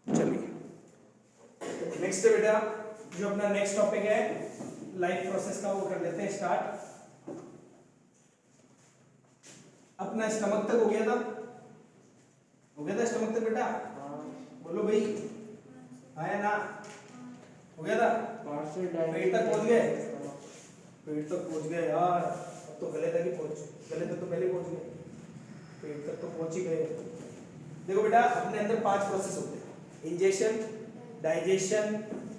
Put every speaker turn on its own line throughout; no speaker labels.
चलिए नेक्स्ट है बेटा, जो अपना नेक्स्ट टॉपिक है लाइफ प्रोसेस का, वो कर लेते हैं स्टार्ट। अपना स्टमक तक हो गया था, हो गया था स्टमक तक बेटा? बोलो भाई, हाँ या ना? हो गया था? पेट तक पहुंच गए? पेट तक पहुंच गए यार, अब तो गले तक ही पहुंच, गले तक तो पहले पहुंच गए, पेट तक तो पहुंच ही गए। देखो बेटा, अपने अंदर 5 प्रोसेस होते हैं: ingestion, digestion,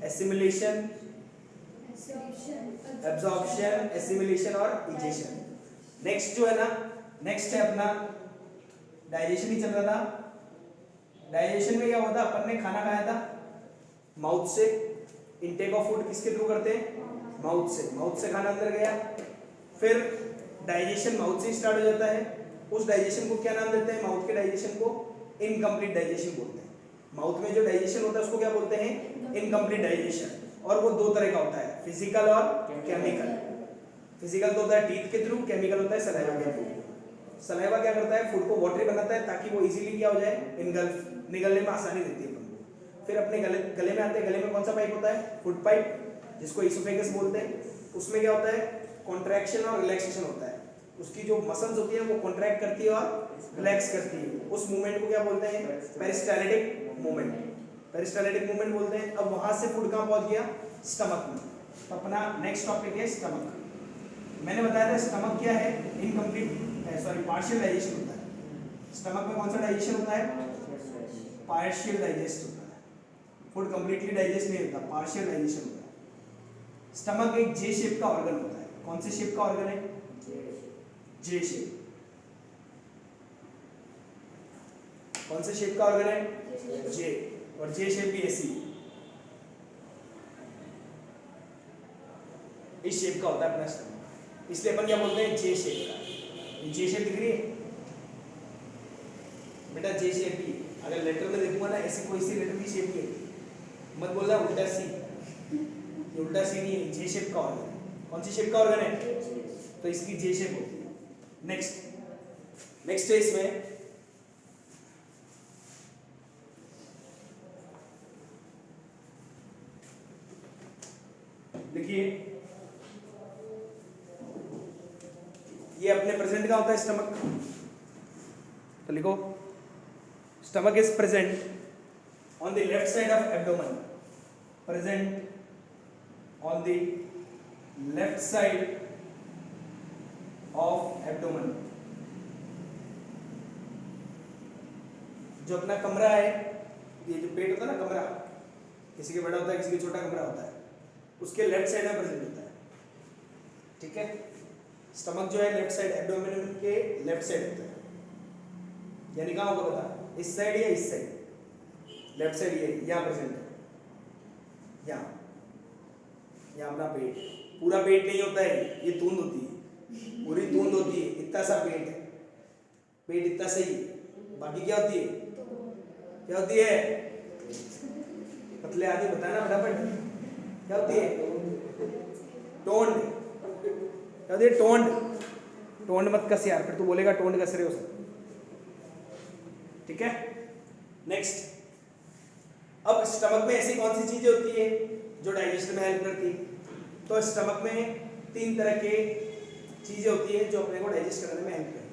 assimilation, absorption, assimilation और इजेशन। नेक्स्ट जो है ना, नेक्स्ट है अपना डाइजेशन ही चल रहा था। डाइजेशन में क्या होता है, अपन ने खाना खाया था माउथ से, इनटेक ऑफ फूड किसके थ्रू करते हैं? माउथ से। माउथ से खाना अंदर गया, फिर डाइजेशन माउथ से स्टार्ट हो जाता है। उस डाइजेशन को क्या नाम देते हैं? माउथ के डाइजेशन को इनकम्प्लीट डाइजेशन बोलते हैं। माउथ में जो डाइजेशन होता है उसको क्या बोलते हैं? Incomplete digestion. और वो 2 तरह का होता है, फिजिकल और केमिकल। फिजिकल तो होता है टीथ के थ्रू, केमिकल होता है सलाइवा के थ्रू। सलाइवा क्या करता है? फूड को वाटरी बनाता है ताकि वो इजीली क्या हो जाए? इनगल्फ, निगलने में आसानी देती है अपन को। फिर अपने गले में आते हैं। गले में कौन सा पाइप होता है? फूड पाइप, जिसको इसोफेगस बोलते हैं। उसमें क्या होता है? कॉन्ट्रैक्शन और रिलैक्सेशन होता है। उसकी जो मसल्स होती है वो कॉन्ट्रैक्ट करती है और रिलैक्स करती है। उस मूवमेंट को क्या बोलते हैं? Peristaltic movement. पेरिस्टाल्टिक मूवमेंट बोलते हैं। अब वहां से फूड कहां पहुंच गया? स्टमक में। तो अपना नेक्स्ट टॉपिक है स्टमक। मैंने बताया था स्टमक क्या है? इनकम्प्लीट, सॉरी, पार्शियल डाइजेशन होता है। स्टमक में कौन सा डाइजेशन होता है? पार्शियल डाइजेस्ट होता है। फूड कंप्लीटली डाइजेस्ट नहीं होता, पार्शियल डाइजेशन होता है। स्टमक एक जे शेप का ऑर्गन होता है। कौन से शेप का ऑर्गन है? जे शेप। कौन से शेप का ऑर्गन है? जे। और जे शेप भी ऐसी, इस शेप का होता है अपना स्टमक। इसलिए अपन क्या बोलते हैं? जे शेप का। ये जे शेप दिख रही है बेटा? जे शेप ही, अगर लेटर में देखूंगा ना, ऐसी कोई सी लेटर की शेप नहीं है, मत बोलना उल्टा सी। ये उल्टा सी नहीं है, जे शेप का ऑर्गन है। कौन सी शेप का ऑर्गन है? तो इसकी जे शेप होती है। नेक्स्ट है इसमें देखिए, ये अपने प्रेजेंट का होता है स्टमक। तो लिखो, stomach is present on the left side of abdomen. Present on the left side of abdomen. जो अपना कमरा है, ये जो पेट होता है ना, कमरा, किसी के बड़ा होता है, किसी के छोटा कमरा होता है, उसके लेफ्ट साइड में प्रेजेंट होता है। ठीक है? स्टमक जो है लेफ्ट साइड, एब्डोमेन के लेफ्ट साइड होता है। यानी कहाँ होगा बता? इस साइड या इस साइड? लेफ्ट साइड ये यहाँ प्रेजेंट है, यहाँ अपना पेट। पूरा पेट नहीं होता है, ये तूंद होती है, पूरी तूंद होती है। इतना सा पेट है, पेट इतना सही, बाकी क्या होती है? क्या होती है? पतले आदमी बताना फटाफट, क्या होती है? टोंड। क्या होती है? टोंड। टोंड मत कस यार, फिर तू बोलेगा टोंड कस रहे हो सब। ठीक है? नेक्स्ट, अब स्टमक में ऐसी कौन सी चीजें होती है जो डाइजेशन में हेल्प करती है? तो स्टमक में 3 तरह के चीजें होती है जो अपने को डाइजेस्ट करने में हेल्प करती है।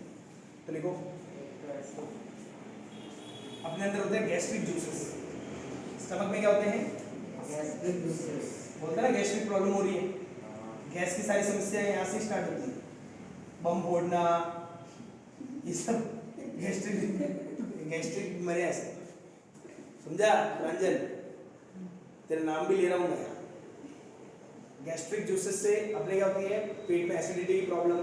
तो लिखो, अपने अंदर होते हैं गैस्ट्रिक जूसेस। स्टमक में क्या होते हैं? Gastric juices. बोलते हैं ना गैस्ट्रिक प्रॉब्लम हो रही है, गैस की सारी समस्याएं यहाँ से स्टार्ट होती है। बम फोड़ना, ये सब गैस्ट्रिक मरे ऐसे, समझा रंजन? तेरा नाम भी ले रहा हूँ मैं। गैस्ट्रिक जूसेस से अपने क्या होती है? पेट में एसिडिटी की प्रॉब्लम,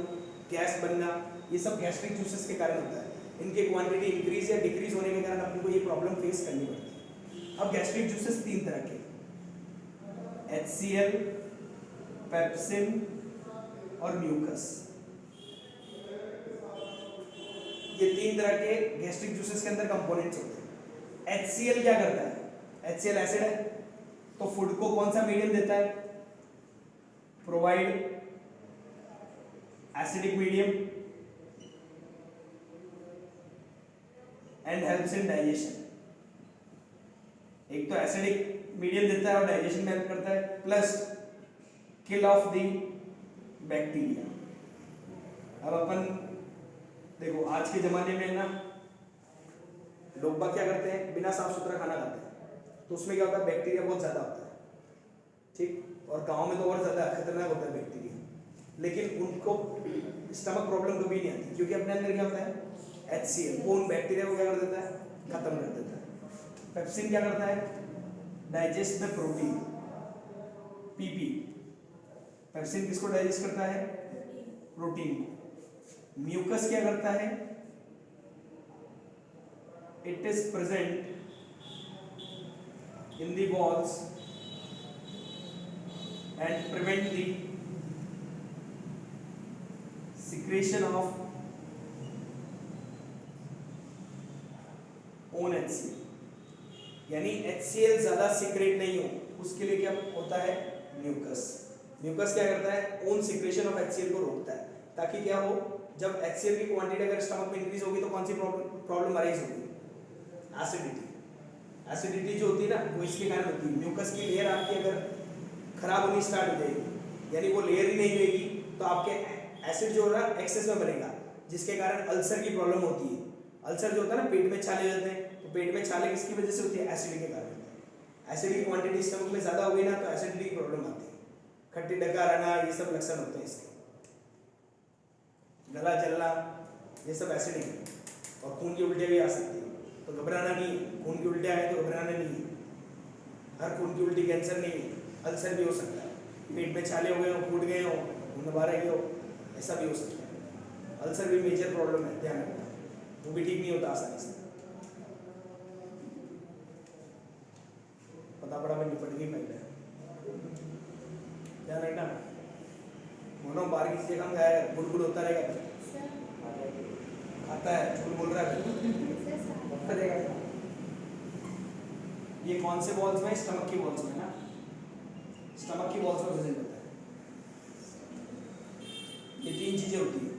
गैस बनना, ये सब गैस्ट्रिक जूसेस के कारण होता है। इनकी क्वांटिटी इंक्रीज या डिक्रीज होने के कारण अपने को ये प्रॉब्लम फेस करनी पड़ती है। अब गैस्ट्रिक जूसेस 3 तरह के, HCl, पेप्सिन और म्यूकस। ये 3 तरह के गैस्ट्रिक जूसेस के अंदर कंपोनेंट्स होते हैं। HCl क्या करता है? HCl एसिड है, तो फूड को कौन सा मीडियम देता है? Provide acidic medium and helps in digestion. एक तो एसिडिक मीडियम देता है और डाइजेशन में हेल्प करता है, plus kill of the bacteria. अब अपन देखो आज के जमाने में ना लोग बाग क्या करते हैं, बिना साफ सुथरा खाना खाते हैं, तो उसमें क्या होता है, बैक्टीरिया बहुत ज्यादा होता है, ठीक। और गांव में तो और ज्यादा खतरनाक होता है बैक्टीरिया, लेकिन उनको स्टमक प्रॉब्लम कभी नहीं आती, क्योंकि अपने अंदर क्या होता है, HCl, वो उन बैक्टीरिया को क्या कर देता है, खत्म कर देता है। पेप्सिन क्या करता है, digest the protein, PP। Pepsin किसको डाइजेस्ट करता है, प्रोटीन। म्यूकस क्या करता है, it is present in the walls and prevent the secretion of own HCl, यानी HCl ज्यादा सीक्रेट नहीं हो, उसके लिए क्या होता है, म्यूकस। म्यूकस क्या करता है, ओन सिक्रेशन ऑफ HCl को रोकता है, ताकि क्या हो, जब HCl की क्वांटिटी अगर स्टमक में इंक्रीज होगी तो कौन सी प्रॉब्लम अराइज होगी, एसिडिटी। एसिडिटी जो होती है ना, वो इसके कारण होती है, म्यूकस की लेयर आपकी अगर खराब होनी स्टार्ट हो जाएगी, यानी वो लेयर ही नहीं रहेगी, तो आपके एसिड जो है ना एक्सेस में बनेगा, जिसके कारण अल्सर की प्रॉब्लम होती है। अल्सर जो होता है ना, पेट में छाले हो जाते हैं, तो पेट में छाले किसकी वजह से होती है, एसिड के कारण। एसिड की क्वांटिटी स्टमक में ज्यादा हो गई ना, तो एसिडिटी की प्रॉब्लम आती है, खट्टी डकार आना, ये सब लक्षण होते हैं इसके, गला जलना, ये सब एसिडिक है। और खून की उल्टियाँ भी आ सकती है, तो घबराना नहीं है, खून की उल्टियाँ आए तो घबराना नहीं है, हर खून की उल्टी कैंसर नहीं है, अल्सर भी हो सकता है, पेट में छाले हो गए हो, फूट गए हो, खून बाहर आ गए हो, ऐसा भी हो सकता है। अल्सर भी मेजर प्रॉब्लम है, ध्यान रखना, वो भी ठीक नहीं होता आसानी से। पता पड़ा मैं निपट गई पहले, ध्यान रखना। मोनो बाहर की चीजें कम खाया, गुड़गुड़ होता रहेगा, खाता है, झूठ बोल रहा है। ये कौन से वॉल्स में, स्टमक की वॉल्स में ना, स्टमक की वॉल्स में प्रेजेंट होता है। ये 3 चीजें होती है,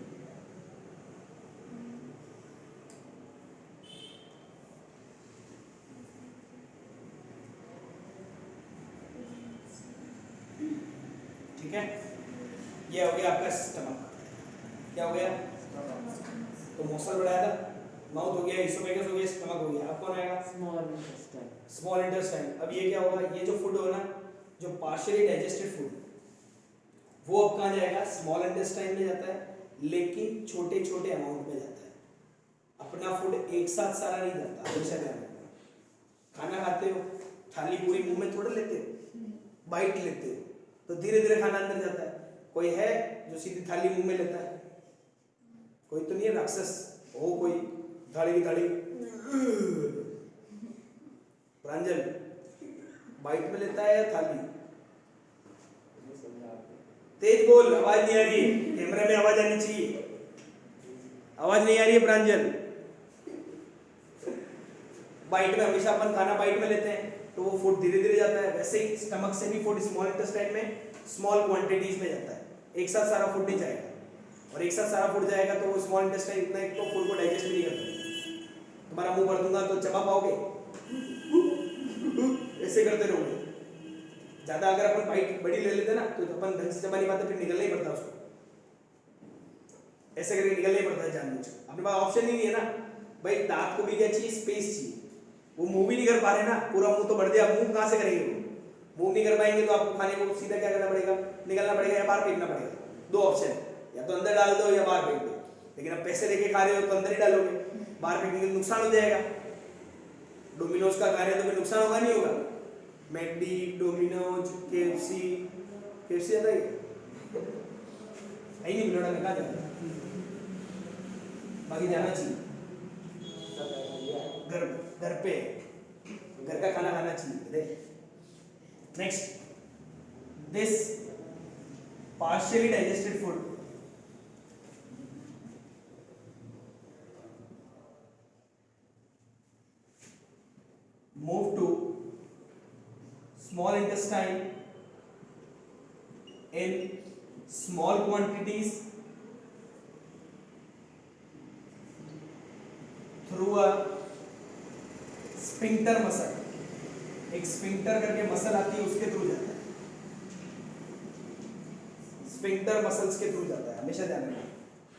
ठीक है। ये हो गया आपका स्टमक, क्या हो गया, तो मसल बढ़ाया था, माउथ हो गया, इसोफेगस हो गया, स्टमक हो गया, अब कौन आएगा, स्मॉल इंटेस्टाइन। अब ये क्या होगा, ये जो फूड होगा ना, जो पार्शियली डाइजेस्टेड फूड, वो अब कहाँ जाएगा, स्मॉल इंटेस्टाइन में जाता है, लेकिन छोटे छोटे अमाउंट में जाता है। अपना फूड एक साथ सारा नहीं जाता, हमेशा ध्यान रखना। खाना खाते हो, थाली पूरी मुंह में थोड़ा लेते हो, बाइट लेते हो, तो धीरे धीरे खाना अंदर जाता है। कोई है जो सीधी थाली मुंह में लेता है, कोई तो नहीं है राक्षस, हो कोई थाली की थाली प्रांजल बाइट में लेता है या थाली, तेज बोल, आवाज नहीं आ रही है, कैमरे में आवाज आनी चाहिए, आवाज नहीं आ रही है प्रांजल। बाइट में हमेशा अपन खाना बाइट में लेते हैं, तो वो फूड धीरे धीरे जाता है, वैसे ही स्टमक से भी फूड स्मॉल इंटेस्टाइन में स्मॉल क्वांटिटीज में जाता है, एक साथ सारा फूड नहीं जाएगा, और एक साथ सारा फूड जाएगा तो वो स्मॉल इंटेस्टाइन इतना एक तो फूड को डाइजेस्ट नहीं करता। तुम्हारा मुंह भर दूंगा तो चबा पाओगे, ऐसे करते रहोगे। ज्यादा अगर अपन बाइट बड़ी ले लेते ना, तो अपन ढंग से चबा नहीं पाते, फिर निकलना ही पड़ता उसको, ऐसे करके निकलना ही पड़ता है जानबूझ। अपने पास ऑप्शन ही नहीं है ना भाई, दांत को भी क्या चाहिए, स्पेस चाहिए, वो मूव भी नहीं कर पा रहे ना, पूरा मुंह तो बढ़ दिया, मूव कहां से करेंगे, वो मूव नहीं कर पाएंगे, तो आपको खाने को सीधा क्या करना पड़ेगा, निकलना पड़ेगा या बाहर फेंकना पड़ेगा। 2 ऑप्शन है, या तो अंदर डाल दो या बाहर फेंक दो। लेकिन अब पैसे लेके खा रहे हो तो अंदर ही डालोगे, बाहर फेंकेंगे तो नुकसान हो जाएगा। डोमिनोज का खा रहे हो तो फिर नुकसान होगा नहीं होगा, मैकडी, डोमिनोज, केएफसी आता है नहीं, मिलोड़ा में कहाँ जाता है, बाकी जाना चाहिए, घर पे घर का खाना खाना चाहिए। Next, this partially digested food move to small intestine in small quantities through a sphincter muscle, एक स्फिंक्टर करके मसल आती है, उसके थ्रू जाता है, स्फिंक्टर मसल्स के थ्रू जाता है, हमेशा ध्यान रखना।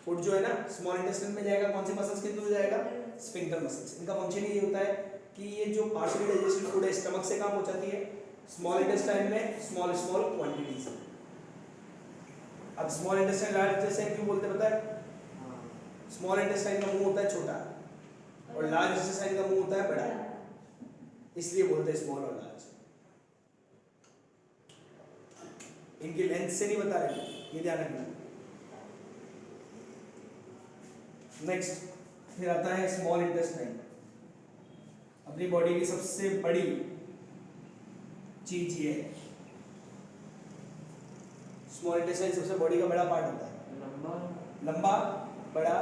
फूड जो है ना स्मॉल इंटेस्टाइन में जाएगा, कौन से मसल्स के थ्रू जाएगा? Sphincter muscles. इनका फंक्शन ये होता है कि ये जो पार्शियली डाइजेस्टेड फूड है स्टमक से काम हो जाती है स्मॉल इंटेस्टाइन में स्मॉल स्मॉल क्वांटिटीज। अब स्मॉल इंटेस्टाइन लार्ज इंटेस्टाइन क्यों बोलते हैं पता है? स्मॉल इंटेस्टाइन का मुंह होता है छोटा और लार्ज इंटेस्टाइन का मुंह होता है बड़ा, इसलिए बोलते हैं स्मॉल और लार्ज। इनकी लेंथ से नहीं बता रहे, ये ध्यान रखना। नेक्स्ट फिर आता है स्मॉल इंटेस्टाइन। अपनी बॉडी की सबसे बड़ी चीज ये है, स्मॉल इंटेस्टाइन सबसे बॉडी का बड़ा पार्ट होता है, लंबा बड़ा,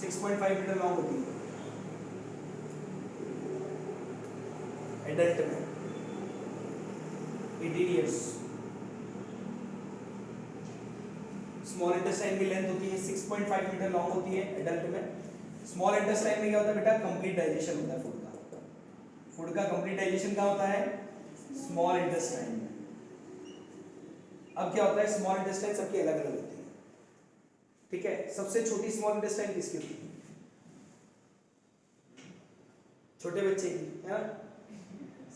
6.5 मीटर लॉन्ग होती है एडल्ट में, 18 ईयर्स। स्मॉल इंटेस्टाइन की लेंथ होती है 6.5 मीटर लॉन्ग होती है एडल्ट में। स्मॉल इंटेस्टाइन में क्या होता है बेटा? कंप्लीट डाइजेशन होता है फूड का। फूड का कंप्लीट डाइजेशन कहाँ होता है? स्मॉल इंटेस्टाइन में। अब क्या होता है, स्मॉल इंटेस्टाइन सबकी अलग अलग होती है, ठीक है। सबसे छोटी स्मॉल इंटेस्टाइन किसकी होती है? छोटे बच्चे की, है ना?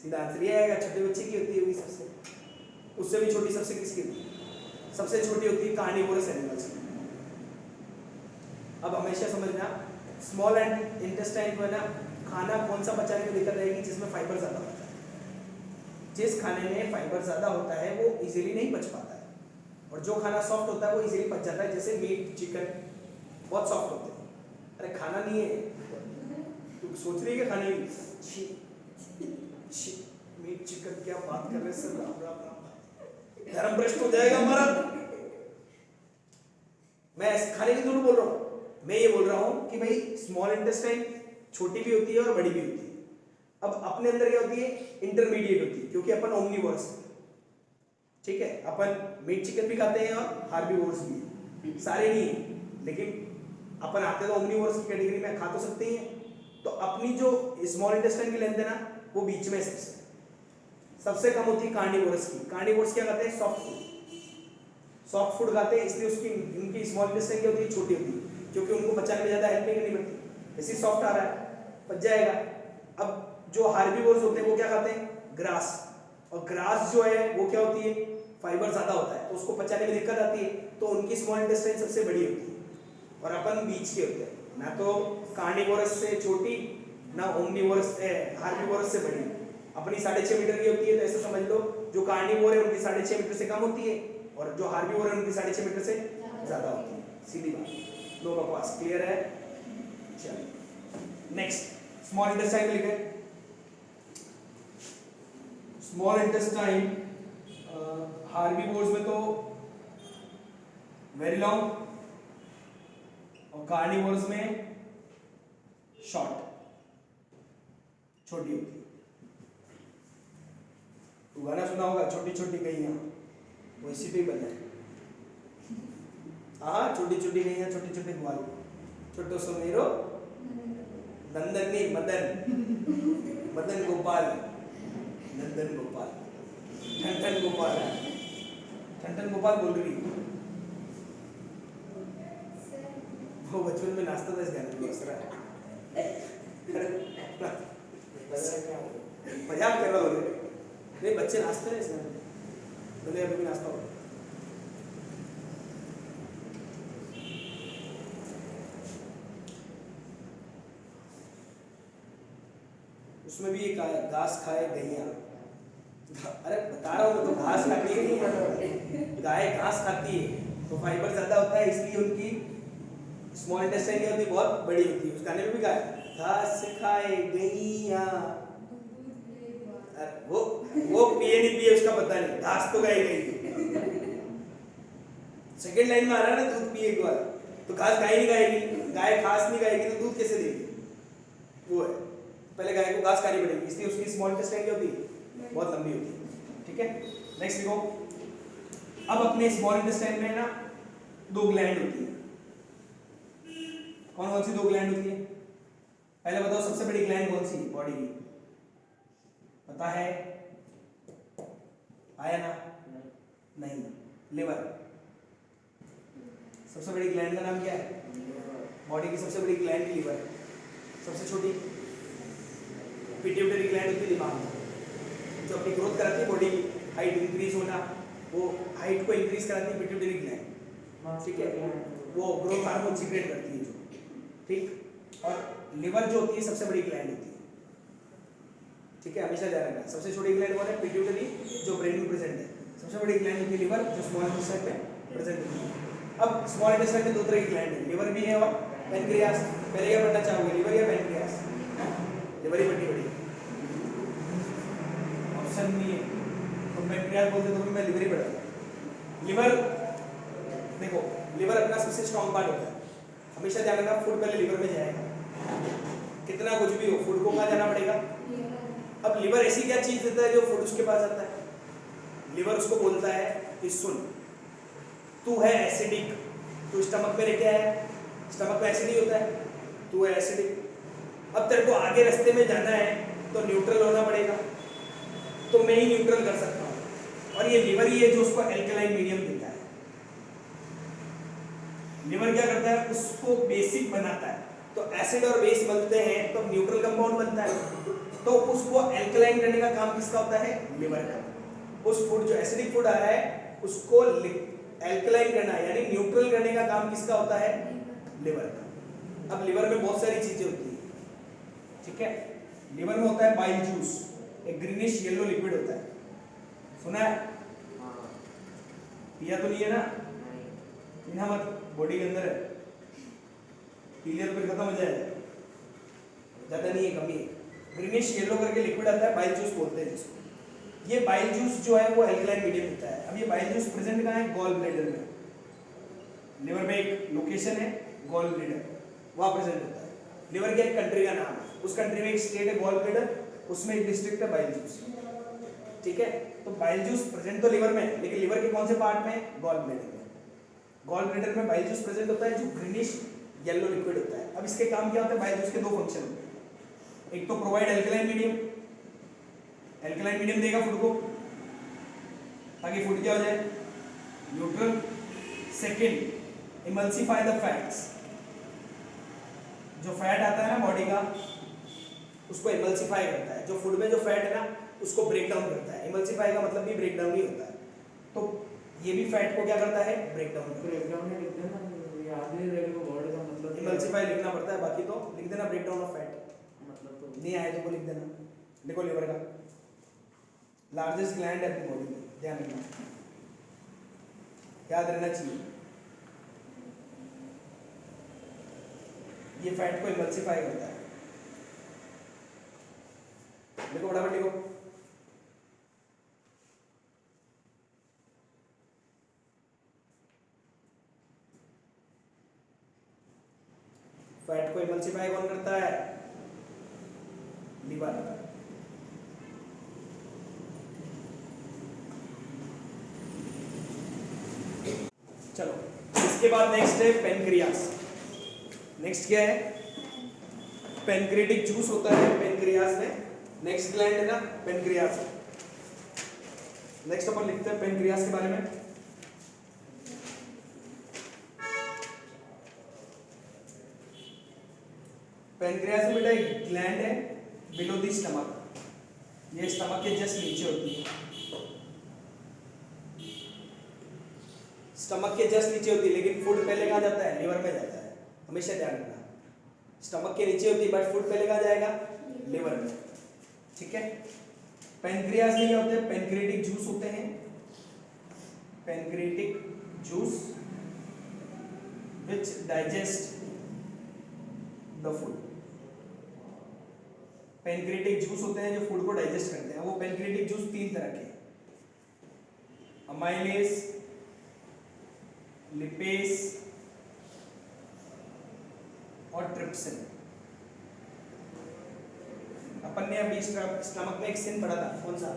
सीधा आंसर ये आएगा, छोटे बच्चे की होती है वही सबसे। उससे भी छोटी सबसे किसकी होती है? सबसे छोटी होती है कार्निवोरस एनिमल्स की। अब हमेशा समझना, स्मॉल इंटेस्टाइन को है ना, खाना कौन सा पचाने में दिक्कत रहेगी? जिसमें फाइबर ज्यादा होता है। जिस खाने में फाइबर ज्यादा होता है वो इजीली नहीं पच पाता है, और जो खाना सॉफ्ट होता है वो इजीली पच जाता है। जैसे मीट चिकन बहुत सॉफ्ट होते हैं। अरे खाना नहीं है, तू सोच रही है कि खाने मीट चिकन क्या बात कर रहे सर, राम राम राम, धर्म भ्रष्ट हो जाएगा हमारा। मैं खाने की जरूर बोल रहा हूँ, मैं ये बोल रहा हूँ कि भाई स्मॉल इंटेस्टाइन छोटी भी होती है और बड़ी भी होती है। अब अपने अंदर क्या होती है? इंटरमीडिएट होती है, क्योंकि अपन ओमनीवोरस, ठीक है। अपन मीट चिकन भी खाते हैं और हार्बीवोरस भी, सारे नहीं है, लेकिन अपन आते तो ओमनीवोरस की कैटेगरी में, खा तो सकते हैं। तो अपनी जो स्मॉल इंटेस्टाइन की लेंथ है ना, वो बीच में सबसे कम होती है कार्निवोरस की। कार्निवोरस क्या खाते हैं? सॉफ्ट फूड, सॉफ्ट फूड खाते हैं, इसलिए उसकी उनकी स्मॉल इंटेस्टाइन क्या होती है? छोटी होती है, क्योंकि उनको पचाने में ज्यादा हेल्पिंग नहीं पड़ती, इसी सॉफ्ट आ रहा है, पच जाएगा। अब जो हार्बीवोर्स होते हैं वो क्या खाते हैं? ग्रास, और ग्रास जो है वो क्या होती है? फाइबर ज्यादा होता है, तो उसको पचाने में दिक्कत आती है, तो उनकी स्मॉल इंटेस्टाइन सबसे बड़ी होती है और अपन बीच के होते हैं, ना तो कार्निवोरस से छोटी ना ओमनीवोरस हार्बीवोरस से बड़ी। अपनी 6.5 मीटर की होती है, तो ऐसा समझ लो जो कार्निवोर है उनकी 6.5 मीटर से कम होती है और जो हार्बीवोर है उनकी 6.5 मीटर से ज्यादा होती है। सीधी बात, नो बकवास, क्लियर है? चलिए नेक्स्ट स्मॉल इंटेस्टाइन में लिखे। स्मॉल इंटेस्टाइन हार्बीवोर्स में तो वेरी लॉन्ग और कार्निवोर्स में शॉर्ट, छोटी होती है। तो गाना सुना होगा, छोटी छोटी गईयां, वो इसी पे ही बना है। हाँ, छोटी छोटी गईयां छोटे छोटे ग्वाल, छोटो सुमेरो नंदन नहीं मदन, मदन गोपाल, नंदन गोपाल, ठन गोपाल, ठन गोपाल बोल रही। वो बचपन में नाचता था इस गाने में, हंस रहा है, मजाक कर रहा हो? नहीं, बच्चे नाचते हैं इस गाने में, बोले अभी भी नाचता हो। उसमें भी एक घास खाए गैया, अरे बता रहा हूँ, तो घास खाती है नहीं, गाय घास खाती है तो फाइबर ज्यादा होता है, इसलिए उनकी स्मॉल इंटेस्टाइन क्या होती है? बहुत बड़ी होती है। उस गाने में भी गाया, घास खाए गैया, वो पिए नहीं पिए उसका पता नहीं, घास तो गाय गई। सेकेंड लाइन में आ रहा है ना, दूध पिए एक बार, तो घास गाय नहीं गाएगी, गाय घास नहीं गाएगी तो दूध कैसे देगी? वो है, पहले गाय को घास खानी पड़ेगी, इसलिए उसकी स्मॉल इंटेस्टाइन क्या होती है? बहुत लंबी होती है, ठीक है। नेक्स्ट देखो, अब अपने स्मॉल इंटेस्टाइन में ना 2 ग्लैंड होती है। कौन कौन सी 2 ग्लैंड होती है? पहले बताओ सबसे बड़ी ग्लैंड कौन सी है बॉडी की? पता है? आया ना? नहीं। लिवर। सबसे बड़ी ग्लैंड का नाम क्या है? बॉडी की सबसे बड़ी ग्लैंड लिवर। सबसे छोटी पिट्यूटरी ग्लैंड होती है दिमाग में, जो अपनी ग्रोथ कराती है, बॉडी की हाइट इंक्रीज होना, वो हाइट को इंक्रीज कराती है पिट्यूटरी ग्लैंड, ठीक है, वो ग्रोथ हार्मोन सीक्रेट करती है जो, ठीक। और लिवर जो होती है सबसे बड़ी ग्लैंड होती है, ठीक है, हमेशा ध्यान रखना। सबसे छोटी ग्लैंड कौन है? पिट्यूटरी, जो ब्रेन में प्रेजेंट है। सबसे बड़ी ग्लैंड होती है लिवर, जो स्मॉल इंटेस्टाइन में प्रेजेंट होती है। अब स्मॉल इंटेस्टाइन में दो तरह की ग्लैंड है, लिवर भी है और पैनक्रियास। पहले क्या पढ़ना चाहोगे, लिवर या पैनक्रियास? लिवर ही पढ़नी पड़ेगी, ऑप्शन नहीं है। तो पैनक्रियास बोलते तो मैं लिवर ही पढ़ा। लिवर देखो, लिवर अपना सबसे स्ट्रॉन्ग पार्ट होता है, हमेशा ध्यान रखना। फूड पहले लिवर में जाएगा, कितना कुछ भी हो, फूड को कहाँ जाना पड़ेगा? अब लिवर ऐसी क्या चीज देता है जो फूड उसके पास आता है? लिवर उसको बोलता है कि सुन, तू है एसिडिक, तू स्टमक में लेके आया, स्टमक में एसिड ही होता है, तू है एसिडिक, अब तेरे को आगे रास्ते में जाना है तो न्यूट्रल होना पड़ेगा, तो मैं ही न्यूट्रल कर सकता हूँ। और ये लिवर ही है जो उसको एल्कलाइन मीडियम देता है। लिवर क्या करता है? उसको बेसिक बनाता है, तो एसिड और बेस बनते हैं तो न्यूट्रल कंपाउंड बनता है, तो उसको एल्कलाइन करने का काम किसका होता है? लिवर का। उस फूड जो एसिडिक फूड आ रहा है उसको एल्कलाइन करना यानी न्यूट्रल करने का काम किसका होता है? लिवर का। अब लिवर में बहुत सारी चीजें होती है, ठीक है। लिवर में होता है बाइल जूस, एक ग्रीनिश येलो लिक्विड होता है, सुना है? पिया तो नहीं है ना? पीना मत, बॉडी के अंदर है, पी लिया तो फिर खत्म हो जाएगा, ज्यादा नहीं है, कमी है। ग्रीनिश येलो करके लिक्विड आता है, बाइल जूस बोलते हैं जिसको। ये बाइल जूस जो है वो एल्कलाइन मीडियम होता है। अब ये बाइल जूस प्रेजेंट कहाँ है? गॉल ब्लैडर में। लिवर में एक लोकेशन है गॉल ब्लैडर, वहां प्रेजेंट होता है। लिवर के एक कंट्री का नाम है, उस कंट्री में एक स्टेट है गॉल ब्लैडर, उसमें एक डिस्ट्रिक्ट है बाइल जूस, ठीक है। तो बाइल जूस प्रेजेंट तो लिवर में है, लेकिन लिवर के कौन से पार्ट में? गॉल ब्लैडर में। गॉल ब्लैडर में बाइल जूस प्रेजेंट होता है जो ग्रीनिश येलो लिक्विड होता है। अब इसके काम क्या होता है? बाइल जूस के दो फंक्शन होते हैं, एक तो provide alkaline medium, alkaline medium देगा फूड को ताकि फूड क्या हो जाए? Neutral. Second, emulsify the fats, जो फैट आता है ना बॉडी का उसको इमल्सिफाई करता है, जो फूड में जो फैट है ना उसको ब्रेक डाउन करता है। इमल्सिफाई का मतलब भी ब्रेक डाउन ही होता है, तो ये भी फैट को क्या करता है? ब्रेक डाउन करता है। इमल्सिफाई लिखना पड़ता है, बाकी तो लिख देना ब्रेक डाउन ऑफ फैट, मतलब तो नहीं आए तो वो लिख देना। देखो लिवर का लार्जेस्ट ग्लैंड है अपनी बॉडी में, ध्यान रखना, याद रहना चाहिए। ये फैट को इमल्सिफाई करता है। देखो फटाफट लिखो, फैट को इमल्सिफाई कौन करता है? लिवर। चलो इसके बाद नेक्स्ट है पेनक्रियास। नेक्स्ट क्या है? पेनक्रियाटिक जूस होता है पेनक्रियास में। नेक्स्ट ग्लैंड है ना पेनक्रियास। नेक्स्ट अपन लिखते हैं पेनक्रियास के बारे में। पेनक्रियास में बेटा एक ग्लैंड है बिलो द स्टमक, ये स्टमक के जस्ट नीचे होती है, स्टमक के जस्ट नीचे होती है, लेकिन फूड पहले कहाँ जाता है? लिवर में जाता है, हमेशा ध्यान रखना। स्टमक के नीचे होती है बट फूड पहले कहाँ जाएगा? लिवर में, ठीक है। पेनक्रियास में क्या होते हैं? पेनक्रियाटिक जूस होते हैं, pancreatic juice which digest the food. Pancreatic juice होते हैं जो फूड को डाइजेस्ट करते हैं। वो पेनक्रियाटिक जूस तीन तरह के, अमाइलेज, लिपेज और ट्रिप्सिन। अपन ने अभी स्टमक में एक सिन पढ़ा था, कौन सा?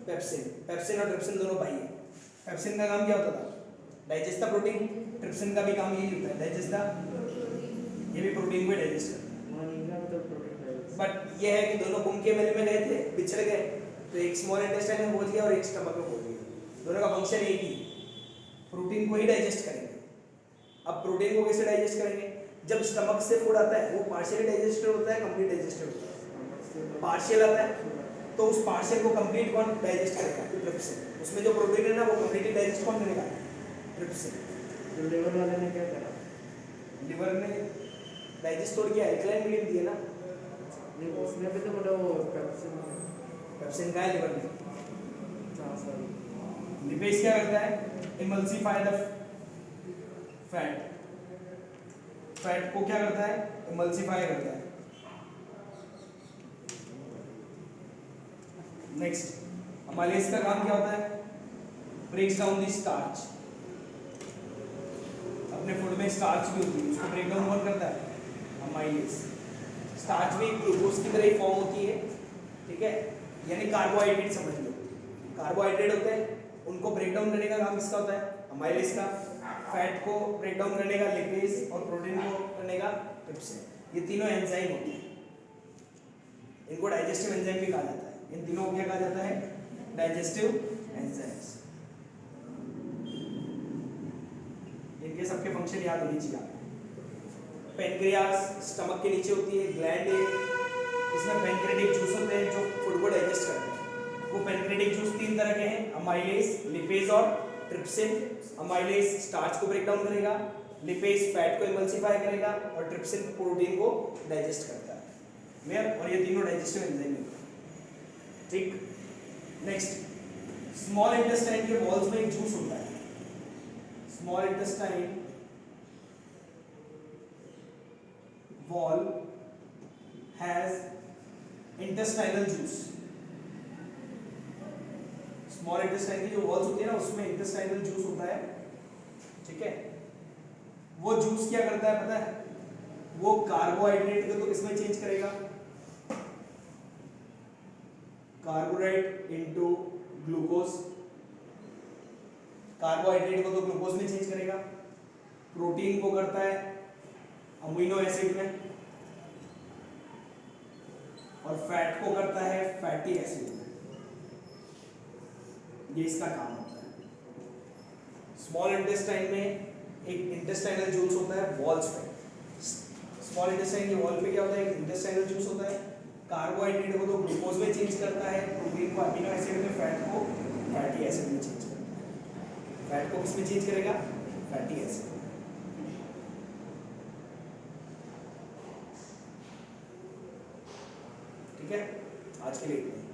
पेप्सिन। पेप्सिन और ट्रिप्सिन दोनों भाई है। पेप्सिन का काम क्या होता था? Digest the protein. ट्रिप्सिन का भी काम यही होता है, डाइजेस्ट द, ये भी प्रोटीन को डाइजेस्ट करता है। बट ये है कि दोनों घूम के मेले में गए थे, बिछड़ गए, तो एक स्मॉल इंटेस्टाइन में पहुंच गया और एक स्टमक में पहुंच गया। दोनों का फंक्शन एक ही, प्रोटीन को ही डाइजेस्ट करेंगे। अब प्रोटीन को कैसे डाइजेस्ट करेंगे? जब स्टमक से फूड आता है वो पार्शियली डाइजेस्टेड होता है, कंप्लीट डाइजेस्टेड होता है? पार्शियल आता है, तो उस पार्शियल को कंप्लीट कौन डाइजेस्ट करेगा? ट्रिप्सिन। उसमें जो प्रोटीन है ना वो कंप्लीटली डाइजेस्ट कौन करेगा? ट्रिप्सिन।
तो लिवर वाले ने क्या करा?
लिवर ने डाइजेस्ट तोड़ के अल्कलाइन मीडियम दिया ना।
नहीं उसमें भी तो बोला वो पेप्सिन
पेप्सिन का है लिवर में।
सॉरी
लिपेज क्या करता है? Emulsify the fat. फैट को क्या करता है? इमल्सिफाई करता है। नेक्स्ट, अमाइलेज का काम क्या होता है? Breaks down the starch. अपने फूड में स्टार्च भी होती है, उसको ब्रेक डाउन कौन करता है? अमाइलेज। स्टार्च भी ग्लूकोज की तरह ही फॉर्म होती है, ठीक है, यानी कार्बोहाइड्रेट समझ लो। कार्बोहाइड्रेट होते हैं, उनको ब्रेक डाउन करने का काम किसका होता है? अमाइलेज का। फैट को ब्रेक डाउन करने का लिपेज, और प्रोटीन को करने का ट्रिप्सिन। ये तीनों एंजाइम होते हैं, इनको डाइजेस्टिव एंजाइम भी कहा जाता है। इन तीनों को क्या कहा जाता है? Digestive enzymes. इनके सबके फंक्शन याद होनी चाहिए आपको। पेनक्रियास स्टमक के नीचे होती है, ग्लैंड है, इसमें पेनक्रेटिक जूस होते हैं जो फूड को डाइजेस्ट करते हैं। वो पेनक्रेटिक जूस तीन तरह के हैं, अमाइलेज, लिपेज और ट्रिप्सिन। अमाइलेज स्टार्च को ब्रेक डाउन करेगा, लिपेज फैट को इमल्सिफाई करेगा, और ट्रिप्सिन प्रोटीन को डाइजेस्ट करता है। क्लियर? और ये तीनों डाइजेस्टिव एंजाइम होते हैं, ठीक। नेक्स्ट, स्मॉल इंटेस्टाइन के वॉल्स में एक जूस होता है। Small intestine wall has intestinal juice। Small intestine की जो वॉल्स होती है ना उसमें इंटेस्टाइनल जूस होता है, ठीक है। वो जूस क्या करता है पता है? वो कार्बोहाइड्रेट को तो किसमें चेंज करेगा? Carbohydrate into glucose. कार्बोहाइड्रेट को तो ग्लूकोज में चेंज करेगा। प्रोटीन को करता है अमीनो एसिड में, और फैट को करता है फैटी एसिड में। ये इसका काम होता है। स्मॉल इंटेस्टाइन में एक इंटेस्टाइनल जूस होता है वॉल्स पे। स्मॉल इंटेस्टाइन के वॉल पे क्या होता है? एक इंटेस्टाइनल जूस होता है। कार्बोहाइड्रेट को तो ग्लूकोज में चेंज करता है, प्रोटीन को अमीनो एसिड में, फैट को फैटी एसिड में चेंज करता है। फैट को किस में चेंज करेगा? Fatty acid. ठीक है, आज के लिए इतना ही।